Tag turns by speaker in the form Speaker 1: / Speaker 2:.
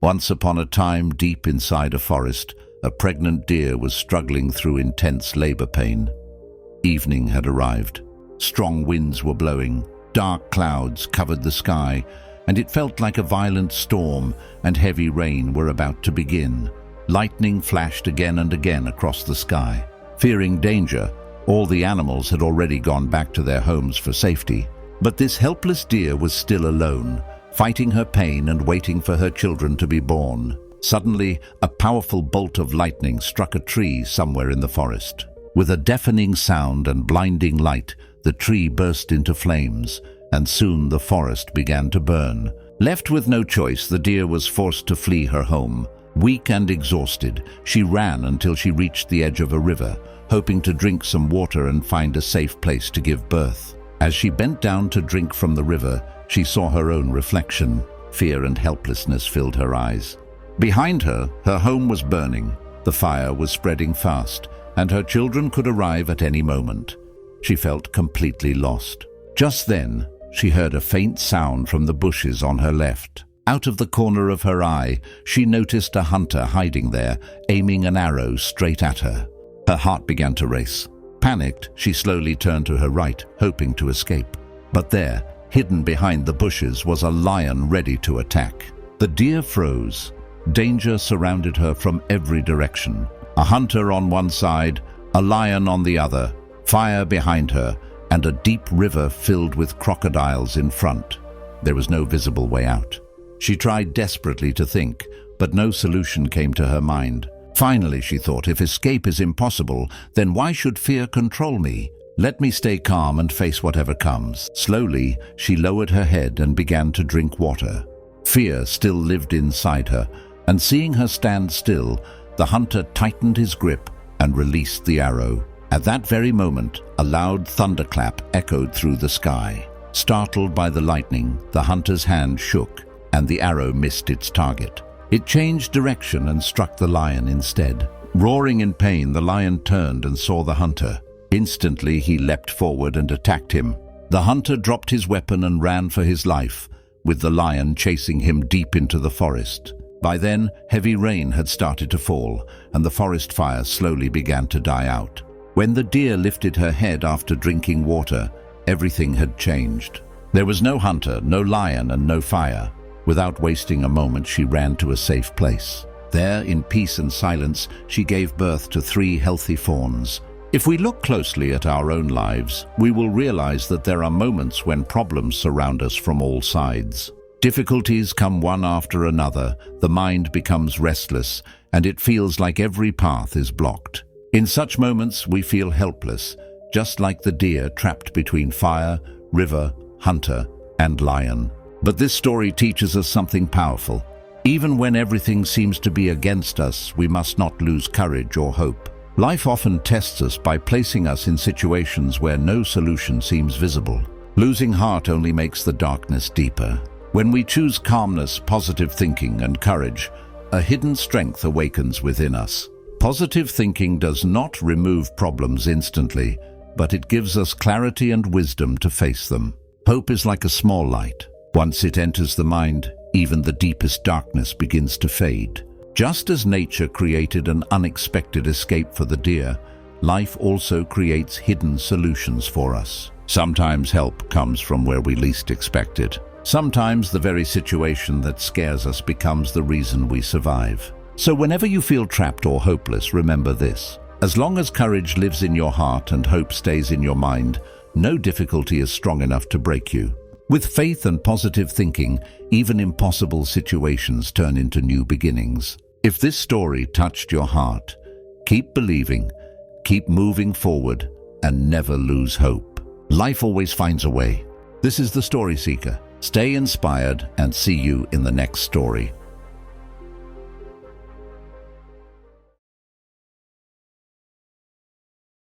Speaker 1: Once upon a time, deep inside a forest, a pregnant deer was struggling through intense labor pain. Evening had arrived. Strong winds were blowing, dark clouds covered the sky, and it felt like a violent storm and heavy rain were about to begin. Lightning flashed again and again across the sky. Fearing danger, all the animals had already gone back to their homes for safety. But this helpless deer was still alone, fighting her pain and waiting for her children to be born. Suddenly, a powerful bolt of lightning struck a tree somewhere in the forest. With a deafening sound and blinding light, the tree burst into flames, and soon the forest began to burn. Left with no choice, the deer was forced to flee her home. Weak and exhausted, she ran until she reached the edge of a river, hoping to drink some water and find a safe place to give birth. As she bent down to drink from the river, she saw her own reflection. Fear and helplessness filled her eyes. Behind her, her home was burning. The fire was spreading fast, and her children could arrive at any moment. She felt completely lost. Just then, she heard a faint sound from the bushes on her left. Out of the corner of her eye, she noticed a hunter hiding there, aiming an arrow straight at her. Her heart began to race. Panicked, she slowly turned to her right, hoping to escape. But there, hidden behind the bushes, was a lion ready to attack. The deer froze. Danger surrounded her from every direction. A hunter on one side, a lion on the other, fire behind her, and a deep river filled with crocodiles in front. There was no visible way out. She tried desperately to think, but no solution came to her mind. Finally, she thought, if escape is impossible, then why should fear control me? Let me stay calm and face whatever comes. Slowly, she lowered her head and began to drink water. Fear still lived inside her, and seeing her stand still, the hunter tightened his grip and released the arrow. At that very moment, a loud thunderclap echoed through the sky. Startled by the lightning, the hunter's hand shook, and the arrow missed its target. It changed direction and struck the lion instead. Roaring in pain, the lion turned and saw the hunter. Instantly, he leapt forward and attacked him. The hunter dropped his weapon and ran for his life, with the lion chasing him deep into the forest. By then, heavy rain had started to fall, and the forest fire slowly began to die out. When the deer lifted her head after drinking water, everything had changed. There was no hunter, no lion, and no fire. Without wasting a moment, she ran to a safe place. There, in peace and silence, she gave birth to 3 healthy fawns. If we look closely at our own lives, we will realize that there are moments when problems surround us from all sides. Difficulties come one after another, the mind becomes restless, and it feels like every path is blocked. In such moments, we feel helpless, just like the deer trapped between fire, river, hunter, and lion. But this story teaches us something powerful. Even when everything seems to be against us, we must not lose courage or hope. Life often tests us by placing us in situations where no solution seems visible. Losing heart only makes the darkness deeper. When we choose calmness, positive thinking, and courage, a hidden strength awakens within us. Positive thinking does not remove problems instantly, but it gives us clarity and wisdom to face them. Hope is like a small light. Once it enters the mind, even the deepest darkness begins to fade. Just as nature created an unexpected escape for the deer, life also creates hidden solutions for us. Sometimes help comes from where we least expect it. Sometimes the very situation that scares us becomes the reason we survive. So whenever you feel trapped or hopeless, remember this. As long as courage lives in your heart and hope stays in your mind, no difficulty is strong enough to break you. With faith and positive thinking, even impossible situations turn into new beginnings. If this story touched your heart, keep believing, keep moving forward, and never lose hope. Life always finds a way. This is The Story Seeker. Stay inspired and see you in the next story.